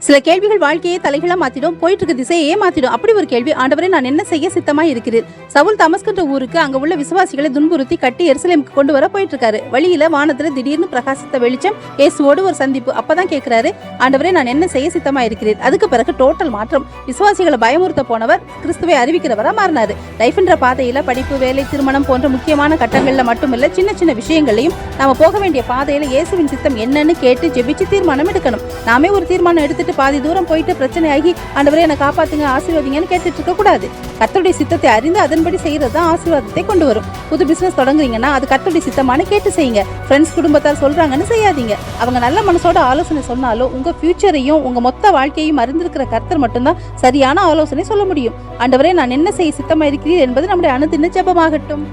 சில கேள்விகள் வாழ்க்கையை தலைகளா மாத்திடும், போயிட்டு இருக்க திசையே மாத்திடும். அப்படி ஒரு கேள்வி, ஆண்டவரே நான் என்ன செய்ய சித்தமாய் இருக்கிறீர்? சவுல் தமஸ்குன்ற ஊருக்கு அங்க உள்ள விசுவாசிகளை துன்புறுத்தி கட்டி எருசலேமுக்கு கொண்டு வர போயிட்டு இருக்காரு. வழியில வானத்துல திடீர்னு பிரகாசித்த வெளிச்சம், இயேசுவோடு ஒரு சந்திப்பு. அப்பதான் கேட்கிறாரு, ஆண்டவரே நான் என்ன செய்ய சித்தமா இருக்கிறீர்? அதுக்கு பிறகு டோட்டல் மாற்றம். விசுவாசிகளை பயமுறுத்த போனவர் கிறிஸ்துவை அறிவிக்கிறவரா மாறினாரு. லைஃப்ன்ற பாதையில படிப்பு, வேலை, திருமணம் போன்ற முக்கியமான கட்டங்கள்ல மட்டுமில்ல, சின்ன சின்ன விஷயங்களையும் நாம போக வேண்டிய பாதையில இயேசுவின் சித்தம் என்னன்னு கேட்டு ஜெபிச்சு தீர்மானம் எடுக்கணும். நாமே ஒரு தீர்மானம் எடுத்துட்டு பாதி தூரம் போயிட்டு பிரச்சனையாகி ஆண்டவரே என்னை காப்பாத்துங்க, ஆசீர்வாதிங்கன்னு கேட்டுட்டு இருக்க கூடாது. கர்த்தருடைய சித்தத்தை அறிந்து அதன்படி செய்யறது தான் ஆசீர்வாதத்தை கொண்டு வரும். புது பிசினஸ் தொடங்குறீங்கன்னா அது கர்த்தருடைய சித்தமான கேட்டு செய்யுங்க. ஃப்ரெண்ட்ஸ், குடும்பத்தார் சொல்றாங்கன்னு செய்யாதீங்க. அவங்க நல்ல மனசோட ஆலோசனை சொன்னாலும் உங்க ஃபியூச்சரையும் உங்க மொத்த வாழ்க்கையும் அறிந்திருக்கிற கர்த்தர் மட்டும்தான் சரியான ஆலோசனை சொல்ல முடியும். ஆண்டவரே நான் என்ன செய்ய சித்தமா இருக்கிறீர் என்பது நம்முடைய அனுதின ஜெபமாகட்டும்.